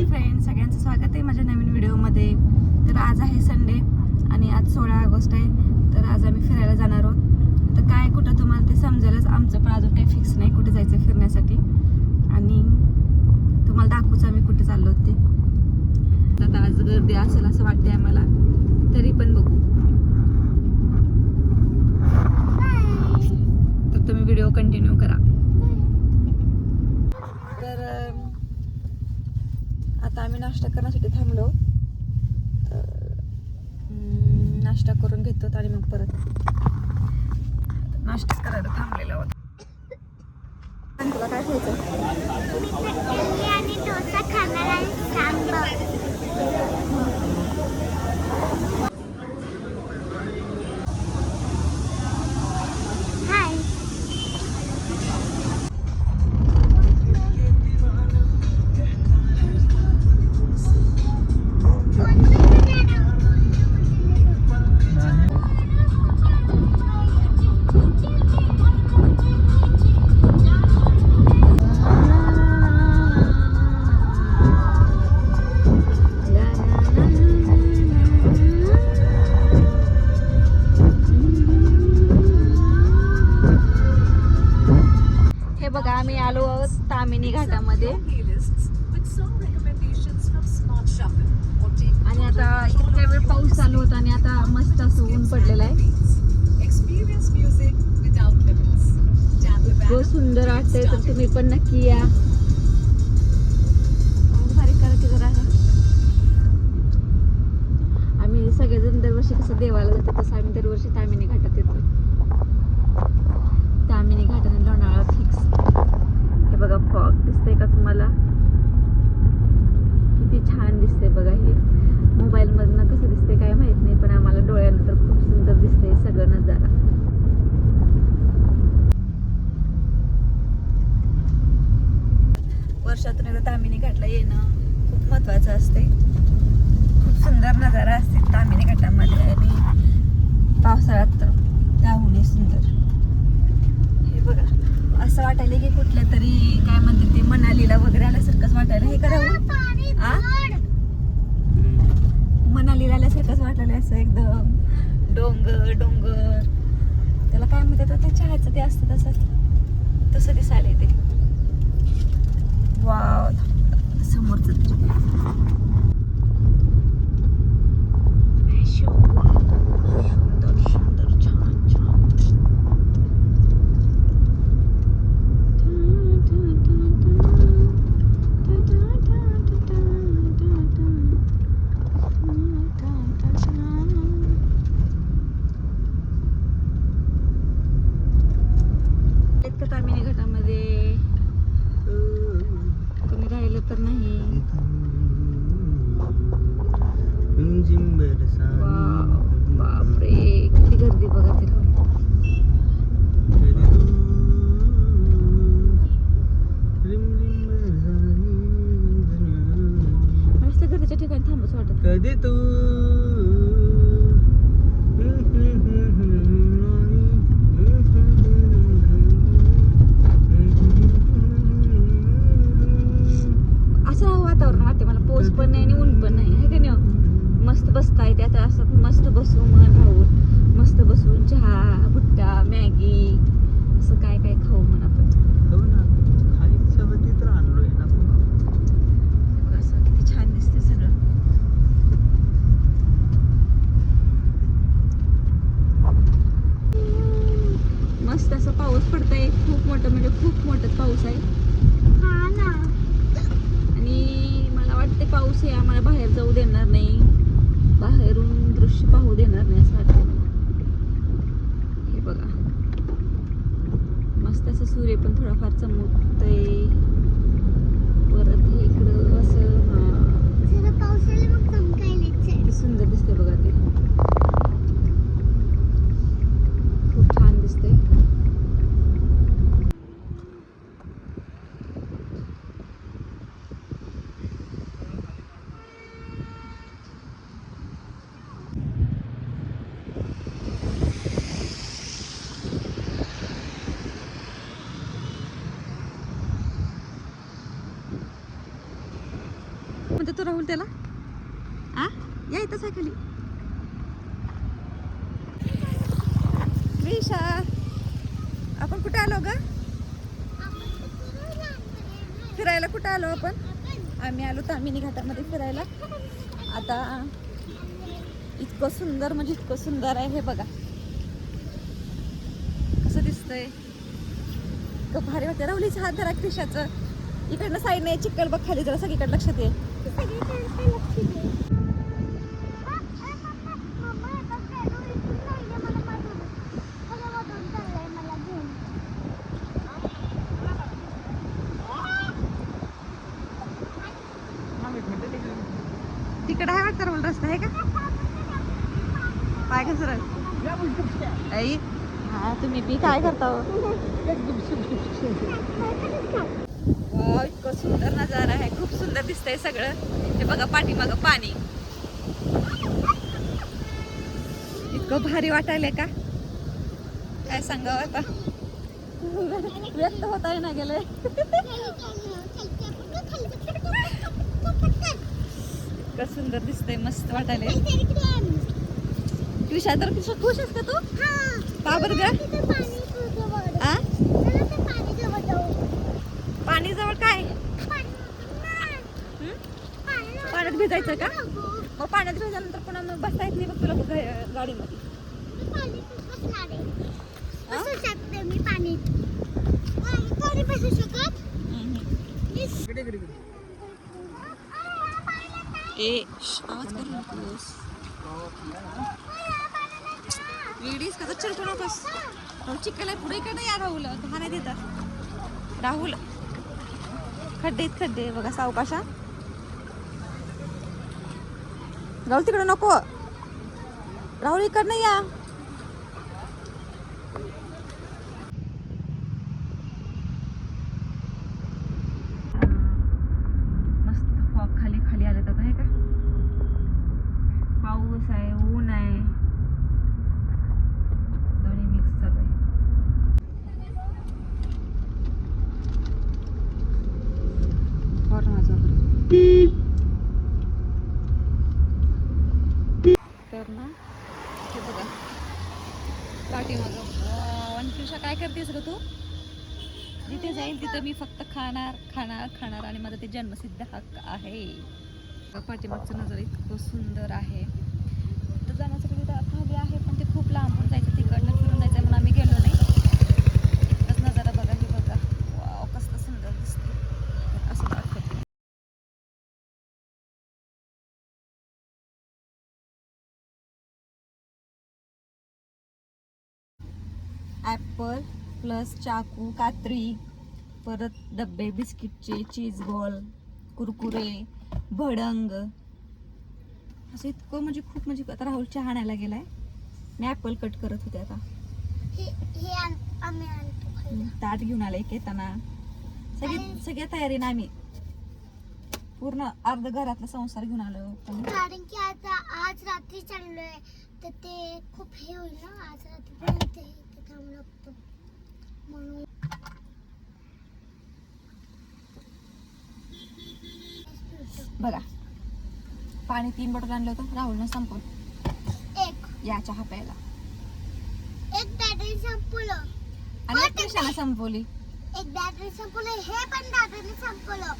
Hi friend, सगळ्यांचं स्वागत आहे माझ्या नवीन व्हिडिओमध्ये. तर आज आहे संडे आणि आज 16 ऑगस्ट आहे. तर आज आम्ही फिरायला जाणार आहोत. तर काय कुठं तुम्हाला ते समजेलच, आमचं पण अजून काही फिक्स नाही कुठे जायचं फिरण्यासाठी. आणि तुम्हाला दाखवूच आम्ही कुठे चाललो ते. आता आज गर्दी असेल असं वाटतंय आम्हाला, तरी पण बघू. तर तुम्ही व्हिडिओ कंटिन्यू करा. तर आता आम्ही नाश्ता करण्यासाठी थांबलो. तर नाश्ता करून घेतो आणि मग परत नाश्ता करायला थांबलेलो आहोत. तुला काय खायचं? आणि डोसा खाणार आहे, सांबार. हाय. हे बघा, आम्ही आलो आहोत तामिनी घाटामध्ये. आणि आता इतक्या वेळ पाऊस चालू होता आणि आता मस्त असं ऊन पडलेलं आहे. खूप सुंदर वाटतंय, तर तुम्ही पण नक्की या. आम्ही सगळेजण दरवर्षी कसं देवाला जातो तसं आम्ही दरवर्षी तामिनी घाटात येतो. तामिनी घाटाने लोणावळा फिक्स. हे बघा, फॉग दिसतंय का तुम्हाला? किती छान दिसतंय बघा. हे मोबाईल मधनं कसं दिसतंय काय माहित नाही, पण आम्हाला डोळ्यानं तर खूप सुंदर दिसतंय सगळं नजारा. वर्षातून एकदा तामिनी घाटला येणं खूप महत्वाचं असते. खूप सुंदर नजारा असते तामिनी घाटामध्ये आणि पावसाळ्यात तर त्याहूनही सुंदर. हे बघा, असं वाटायला की कुठल्या तरी काय म्हणते ते मनालीला वगैरे आल्यासारखंच वाटायला. हे करावं मनालीला आल्यासारखंच वाटायला, असं एकदम डोंगर डोंगर. त्याला काय म्हणतात ते चहाचं ते असतं तसं दिसायला ते. वाव, समोरच सुंदर सुंदर छान छान. तामिनी घाटामध्ये कोणी राहिलं तर नाही. बापरे, किती गर्दी बघा तिला. मस्त गर्दीच्या ठिकाणी थांबच वाटत कधी तू. असं वातावरण वाटते मला, पाऊस पण नाही आणि ऊन पण नाही, आहे का नाही? मस्त बसता येते आता असं, मस्त बसू मन राहून, मस्त बसून चहा भुट्टा मॅगी असं काय काय खाऊ म्हण आपण. असं किती छान दिसते सगळं. मस्त असं पाऊस पडतंय, खूप मोठं म्हणजे खूप मोठं पाऊस आहे. हा ना. आणि मला वाटते पाऊस हे आम्हाला बाहेर जाऊ देणार नाही, बाहेरून दृश्य पाहू देणार नाही असं वाटतं मला. हे बघा, मस्त असं सूर्य पण थोडाफार चमकतंय. परत हे इकडं असं पावसाला मग चमकायलाच आहे. किती सुंदर दिसते बघा ते. खूप छान दिसते. म्हणतो तू राहुल त्याला आ या इथंच आहे खाली विशा आपण कुठे आलो ग फिरायला कुठे आलो आपण आम्ही आलो तामिनी घाटामध्ये फिरायला आता इतकं सुंदर म्हणजे इतकं सुंदर आहे हे बघा कसं दिसतंय इतकं भारी वाटतं राहुलीचा हात धरा क्रिशाचं इकडनं साईड नाही चिक्कल बघ खाली जरा सगळीकडे लक्षात ये तिकडे आहे वाटतं राहुल रस्ता आहे का पाय कसं आई हा तुम्ही बी काय करता हो? वाव, इतकं सुंदर नजारा आहे खूप सुंदर दिसतंय सगळं हे बघा पाठीमागं पाणी इतकं भारी वाटायलंय का काय सांगावं आता व्यक्त होता ना गेलंय इतकं सुंदर दिसतंय मस्त वाटायलंय कृषा तर कृषा खुश आहेस का तू का बरं ग आ पाणी जवळ काय पाण्यात भिजायचं का मग पाण्यात भिजल्यानंतर पुन्हा मग बसता येत नाही बघ तुला गाडीमध्ये आवाज करू नकोस लेडीज का चिरकू नकोस चिकला पुढे का नाही या राहुल हा नाही देतात राहुल खड्डे खड्डे बघा सावकाशा राहुल तिकडे नको राहुल इकडनं या मस्त फॉग खाली खाली आले तर आहे का पाऊस आहे ऊन आहे दोन्ही मिक्स चालू आहे तर ना हे बघा पाठीमागं वनकृषा काय करतेस ग तू जिथे जाईल तिथं मी फक्त खाणार खाणार खाणार आणि माझा ते जन्मसिद्ध हक्क आहे पाठीमागचं नजर इतकं सुंदर आहे तर जाण्यासाठी खाली आहे पण ते खूप लांबून जायचं तिकडनं फिरून जायचं म्हणून आम्ही गेलो नाही इतकंच नजारा बघा हे बघा वाव कसलं सुंदर दिसते असं दाखवते ॲपल प्लस चाकू कात्री परत डब्बे बिस्किटचे चीज बॉल कुरकुरे भडंग असं इतकं म्हणजे खूप म्हणजे आता राहुल चहा आणायला गेलाय मी ॲपल कट करत होते आता ताट घेऊन आले येताना सगळ्या तयारीने आम्ही पूर्ण अर्ध घरातला संसार घेऊन आलो कारण की आता आज रात्री चाललोय तर ते खूप हे होईल ना आज रात्रीपर्यंत इथे थांबू लागतो म्हणून बघा पाणी 3 बॉटल आणलं होतं राहुलनं संपवलं एक या चहा प्यायला एक बॅटरी संपलं आणि एक कशाला संपवली एक बॅटरी संपलं हे पण बॅटरी संपलं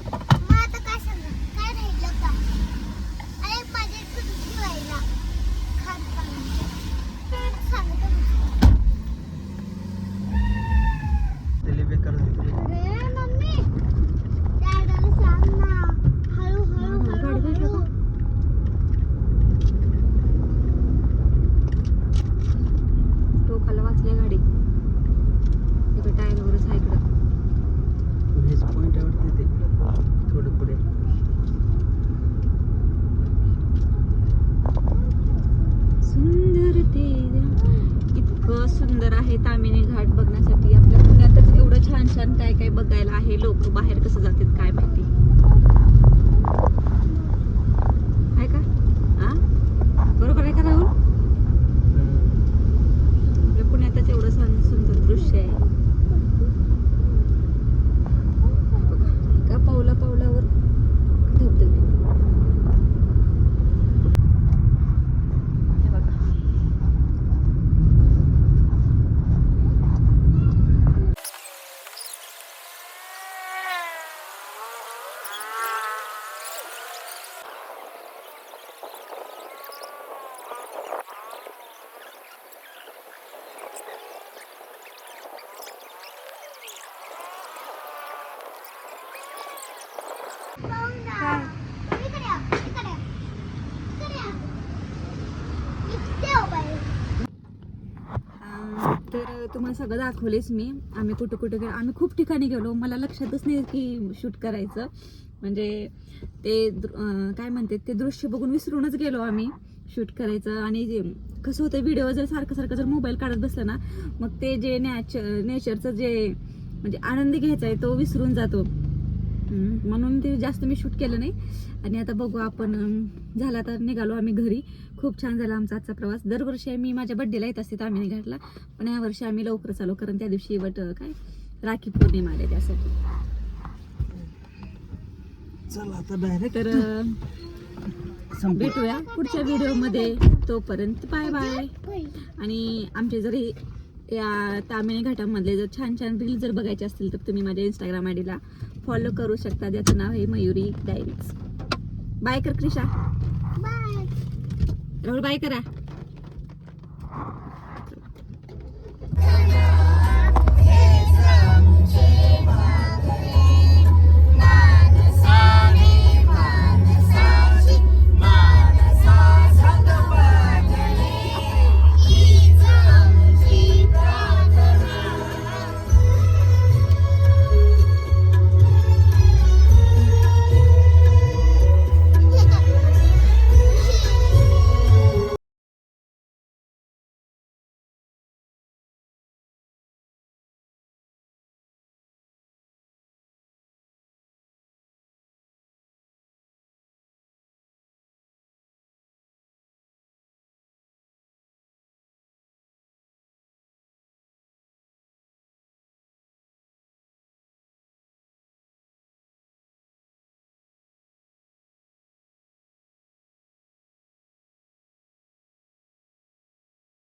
मग आता काय सांगा काय राहिलं का अरे माझे ठेवायला खात सांगतो अरे मम्मी डॅडाला सांग ना हळू हळू हळू हळू टोकाला वाचली गाडी इकडे टायर वरच आहे इकडं पुढेच पॉइंट आवडते ते थोडं पुढे सुंदर ते इतकं सुंदर आहे तामिनी घाट बघण्यासाठी आपल्या पुण्यातच एवढं छान छान काय काय बघायला आहे लोक बाहेर कसं जातात काय माहिती आहे का हा बरोबर आहे का राहुल आपल्या पुण्यातच एवढं छान सुंदर दृश्य आहे एका पावला पावलावर धबधबे तुम्हाला सगळं दाखवलेच मी. आम्ही कुठं कुठं गेलो, आम्ही खूप ठिकाणी गेलो. मला लक्षातच नाही की शूट करायचं, म्हणजे ते काय म्हणते ते दृश्य बघून विसरूनच गेलो आम्ही शूट करायचं. आणि कसं होतं, व्हिडिओ जर सारखं जर मोबाईल काढत बसलं ना, मग ते जे नेचरचं जे म्हणजे आनंद घ्यायचा आहे तो विसरून जातो. म्हणून ते जास्त मी शूट केलं नाही. आणि आता बघू आपण, झाला तर निघालो आम्ही घरी. खूप छान झाला आमचा आजचा प्रवास. दरवर्षी मी माझ्या बड्डेला येत असते तर आम्ही घातला, पण या वर्षी आम्ही लवकरच आलो, कारण त्या दिवशी काय राखी पौर्णिमा आले त्यासाठी. चला आता डायरेक्ट तर भेटूया पुढच्या व्हिडिओमध्ये. तोपर्यंत बाय बाय. आणि आमचे जर या तामिनी घाटामधले जर छान छान रील जर बघायचे असतील तर तुम्ही माझ्या इंस्टाग्राम आयडीला फॉलो करू शकता, ज्याचं नाव आहे मयुरी डायरीज. बाय कर क्रिशा. बाय. राहुल बाय करा.